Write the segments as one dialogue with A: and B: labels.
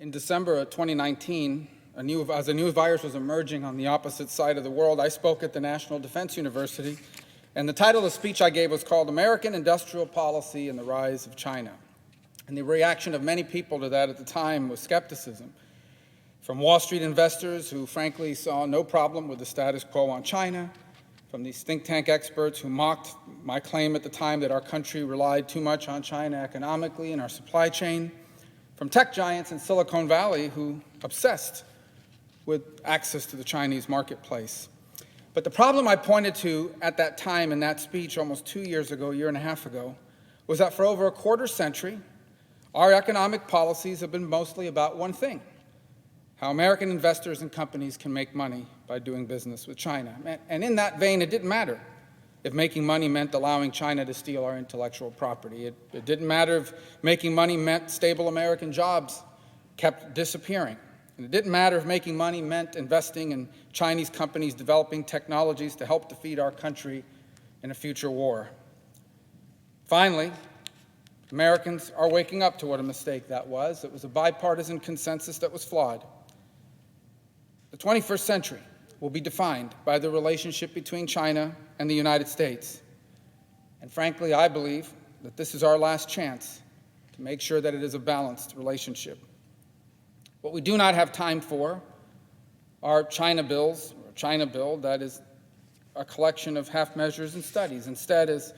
A: In December of 2019, as a new virus was emerging on the opposite side of the world, I spoke at the National Defense University, and the title of the speech I gave was called American Industrial Policy and the Rise of China. And the reaction of many people to that at the time was skepticism. From Wall Street investors who frankly saw no problem with the status quo on China, from these think tank experts who mocked my claim at the time that our country relied too much on China economically and our supply chain, from tech giants in Silicon Valley who obsessed with access to the Chinese marketplace. But the problem I pointed to at that time in that speech almost 2 years ago, a year and a half ago, was that for over a quarter century, our economic policies have been mostly about one thing: how American investors and companies can make money by doing business with China. And in that vein, it didn't matter if making money meant allowing China to steal our intellectual property. It didn't matter if making money meant stable American jobs kept disappearing. And it didn't matter if making money meant investing in Chinese companies developing technologies to help defeat our country in a future war. Finally, Americans are waking up to what a mistake that was. It was a bipartisan consensus that was flawed. The 21st century will be defined by the relationship between China and the United States. And frankly, I believe that this is our last chance to make sure that it is a balanced relationship. What we do not have time for are China bills, or China bill that is a collection of half measures and studies. Instead, is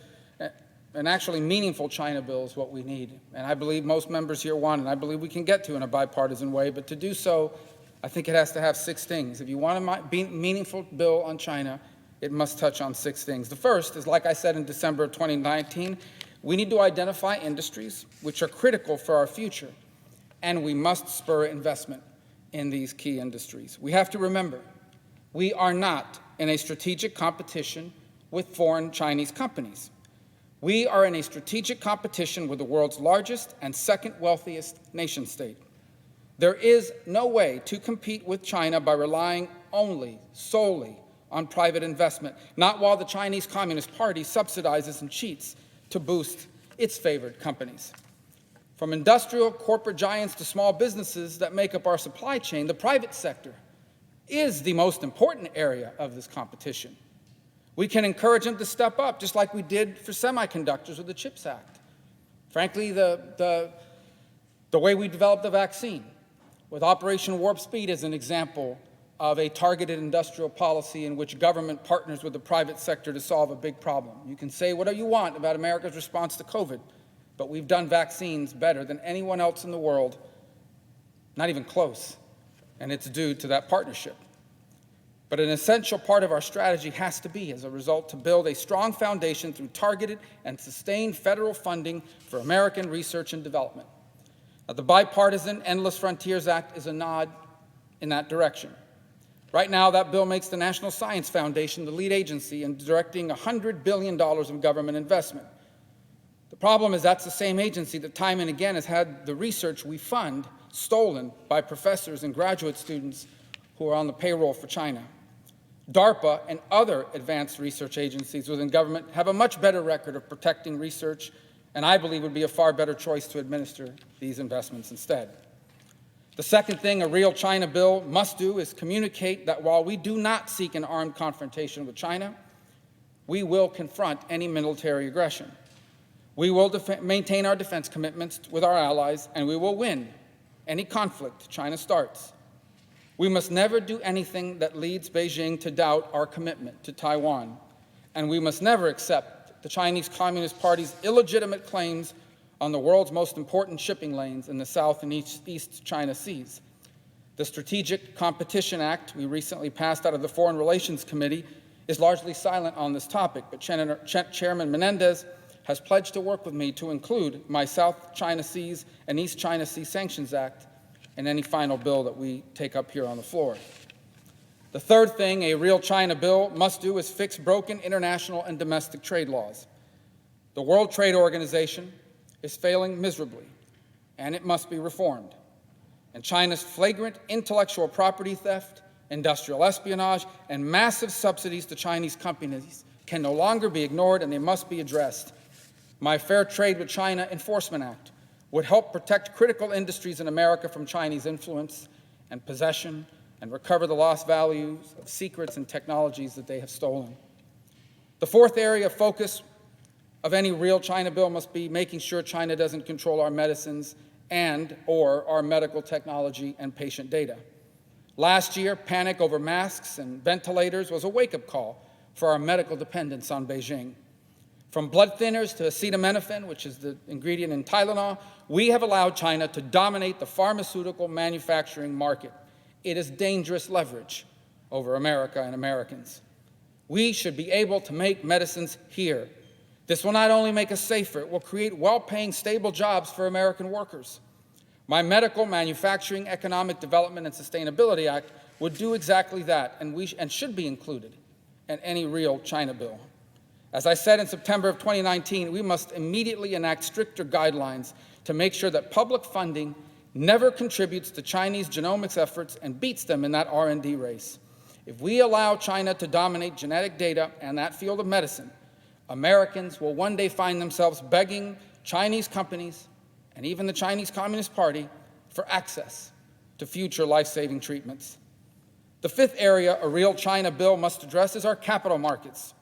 A: an actually meaningful China bill is what we need. And I believe most members here want, and I believe we can get to in a bipartisan way, but to do so, I think it has to have 6 things. If you want a meaningful bill on China, it must touch on 6 things. The first is, like I said in December of 2019, we need to identify industries which are critical for our future, and we must spur investment in these key industries. We have to remember, we are not in a strategic competition with foreign Chinese companies. We are in a strategic competition with the world's largest and second wealthiest nation state. There is no way to compete with China by relying solely on private investment, not while the Chinese Communist Party subsidizes and cheats to boost its favored companies. From industrial corporate giants to small businesses that make up our supply chain, the private sector is the most important area of this competition. We can encourage them to step up, just like we did for semiconductors with the CHIPS Act. Frankly, the way we developed the vaccine, with Operation Warp Speed as an example of a targeted industrial policy in which government partners with the private sector to solve a big problem. You can say whatever you want about America's response to COVID, but we've done vaccines better than anyone else in the world, not even close, and it's due to that partnership. But an essential part of our strategy has to be, as a result, to build a strong foundation through targeted and sustained federal funding for American research and development. Now, the bipartisan Endless Frontiers Act is a nod in that direction. Right now, that bill makes the National Science Foundation the lead agency in directing $100 billion of government investment. The problem is that's the same agency that time and again has had the research we fund stolen by professors and graduate students who are on the payroll for China. DARPA and other advanced research agencies within government have a much better record of protecting research, and I believe would be a far better choice to administer these investments instead. The second thing a real China bill must do is communicate that while we do not seek an armed confrontation with China, we will confront any military aggression. We will maintain our defense commitments with our allies, and we will win any conflict China starts. We must never do anything that leads Beijing to doubt our commitment to Taiwan, and we must never accept the Chinese Communist Party's illegitimate claims on the world's most important shipping lanes in the South and East China Seas. The Strategic Competition Act we recently passed out of the Foreign Relations Committee is largely silent on this topic, but Chairman Menendez has pledged to work with me to include my South China Seas and East China Sea Sanctions Act in any final bill that we take up here on the floor. The third thing a real China bill must do is fix broken international and domestic trade laws. The World Trade Organization is failing miserably, and it must be reformed. And China's flagrant intellectual property theft, industrial espionage, and massive subsidies to Chinese companies can no longer be ignored, and they must be addressed. My Fair Trade with China Enforcement Act would help protect critical industries in America from Chinese influence and possession and recover the lost values of secrets and technologies that they have stolen. The fourth area of focus of any real China bill must be making sure China doesn't control our medicines and/or our medical technology and patient data. Last year, panic over masks and ventilators was a wake-up call for our medical dependence on Beijing. From blood thinners to acetaminophen, which is the ingredient in Tylenol, we have allowed China to dominate the pharmaceutical manufacturing market. It is dangerous leverage over America and Americans. We should be able to make medicines here. This will not only make us safer, it will create well-paying, stable jobs for American workers. My Medical, Manufacturing, Economic Development, and Sustainability Act would do exactly that, and should be included in any real China bill. As I said in September of 2019, we must immediately enact stricter guidelines to make sure that public funding never contributes to Chinese genomics efforts and beats them in that R&D race. If we allow China to dominate genetic data and that field of medicine, Americans will one day find themselves begging Chinese companies and even the Chinese Communist Party for access to future life-saving treatments. The fifth area a real China bill must address is our capital markets.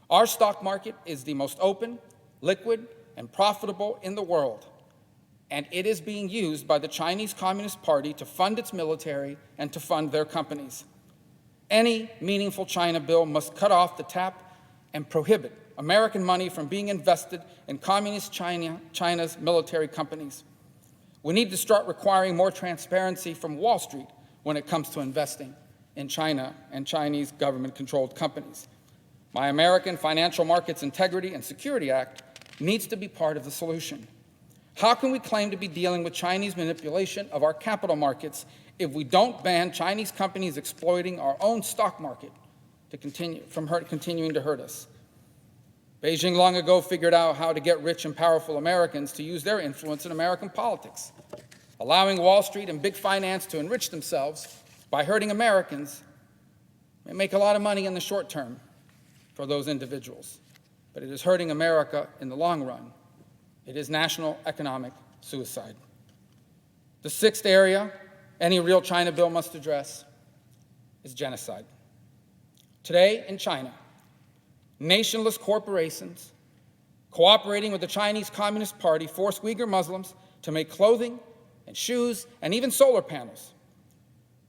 A: Our stock market is the most open, liquid, and profitable in the world, and it is being used by the Chinese Communist Party to fund its military and to fund their companies. Any meaningful China bill must cut off the tap and prohibit American money from being invested in Communist China's military companies. We need to start requiring more transparency from Wall Street when it comes to investing in China and Chinese government-controlled companies. My American Financial Markets Integrity and Security Act needs to be part of the solution. How can we claim to be dealing with Chinese manipulation of our capital markets if we don't ban Chinese companies exploiting our own stock market to continuing to hurt us? Beijing long ago figured out how to get rich and powerful Americans to use their influence in American politics. Allowing Wall Street and big finance to enrich themselves by hurting Americans may make a lot of money in the short term for those individuals, but it is hurting America in the long run. It is national economic suicide. The sixth area any real China bill must address is genocide. Today in China, nationless corporations cooperating with the Chinese Communist Party force Uyghur Muslims to make clothing and shoes and even solar panels.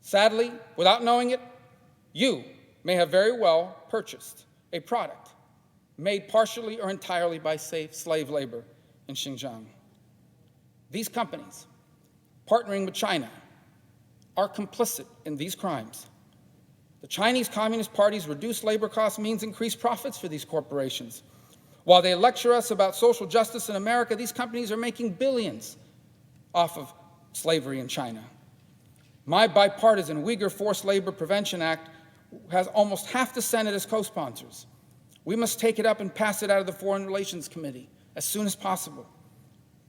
A: Sadly, without knowing it, you may have very well purchased a product made partially or entirely by slave labor in Xinjiang. These companies, partnering with China, are complicit in these crimes. The Chinese Communist Party's reduced labor costs means increased profits for these corporations. While they lecture us about social justice in America, these companies are making billions off of slavery in China. My bipartisan Uyghur Forced Labor Prevention Act has almost half the Senate as co-sponsors. We must take it up and pass it out of the Foreign Relations Committee as soon as possible.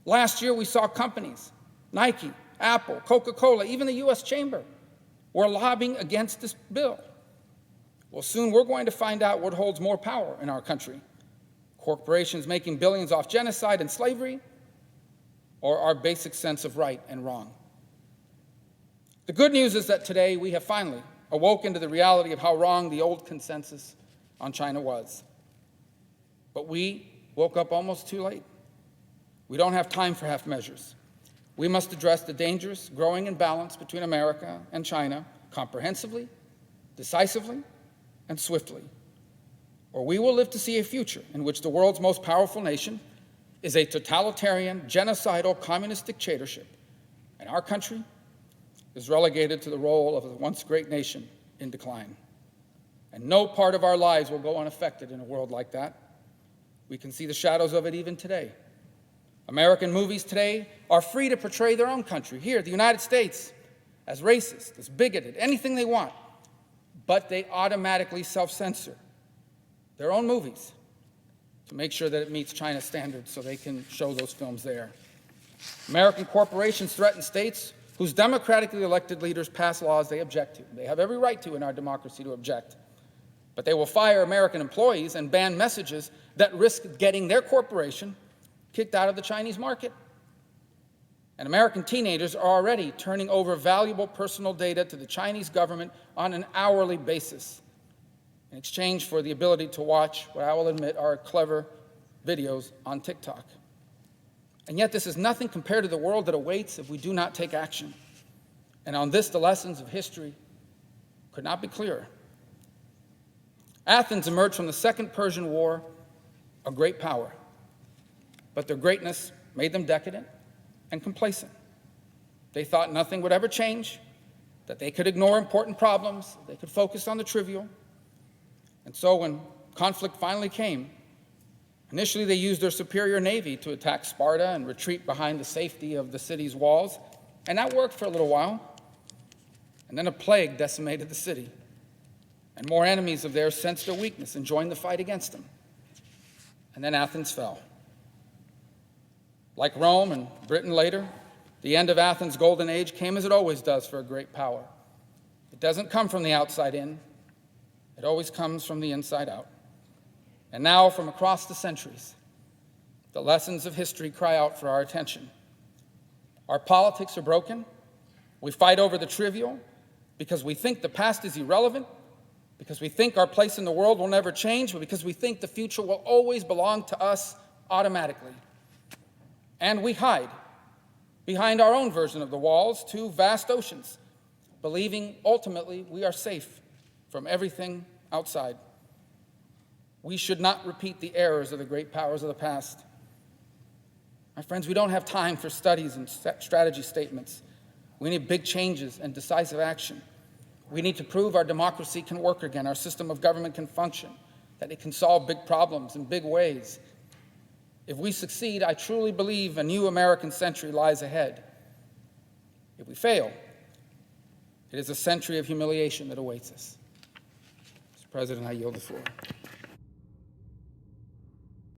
A: Last year, we saw companies, Nike, Apple, Coca-Cola, even the U.S. Chamber, were lobbying against this bill. Well, soon we're going to find out what holds more power in our country: corporations making billions off genocide and slavery, or our basic sense of right and wrong. The good news is that today we have finally awoken to the reality of how wrong the old consensus on China was. But we woke up almost too late. We don't have time for half measures. We must address the dangerous growing imbalance between America and China comprehensively, decisively, and swiftly, or we will live to see a future in which the world's most powerful nation is a totalitarian, genocidal, communist dictatorship, and our country is relegated to the role of a once great nation in decline. And no part of our lives will go unaffected in a world like that. We can see the shadows of it even today. American movies today are free to portray their own country, here, the United States, as racist, as bigoted, anything they want, but they automatically self-censor their own movies to make sure that it meets China's standards so they can show those films there. American corporations threaten states whose democratically elected leaders pass laws they object to. They have every right to in our democracy to object. But they will fire American employees and ban messages that risk getting their corporation kicked out of the Chinese market. And American teenagers are already turning over valuable personal data to the Chinese government on an hourly basis in exchange for the ability to watch what I will admit are clever videos on TikTok. And yet this is nothing compared to the world that awaits if we do not take action. And on this, the lessons of history could not be clearer. Athens emerged from the Second Persian War a great power, but their greatness made them decadent and complacent. They thought nothing would ever change, that they could ignore important problems, they could focus on the trivial. And so when conflict finally came, initially they used their superior navy to attack Sparta and retreat behind the safety of the city's walls, and that worked for a little while. And then a plague decimated the city, and more enemies of theirs sensed their weakness and joined the fight against them. And then Athens fell. Like Rome and Britain later, the end of Athens' golden age came as it always does for a great power. It doesn't come from the outside in. It always comes from the inside out. And now, from across the centuries, the lessons of history cry out for our attention. Our politics are broken. We fight over the trivial because we think the past is irrelevant, because we think our place in the world will never change, but because we think the future will always belong to us automatically. And we hide behind our own version of the walls, two vast oceans, believing ultimately we are safe from everything outside. We should not repeat the errors of the great powers of the past. My friends, we don't have time for studies and strategy statements. We need big changes and decisive action. We need to prove our democracy can work again, our system of government can function, that it can solve big problems in big ways. If we succeed, I truly believe a new American century lies ahead. If we fail, it is a century of humiliation that awaits us. Mr. President, I yield the floor.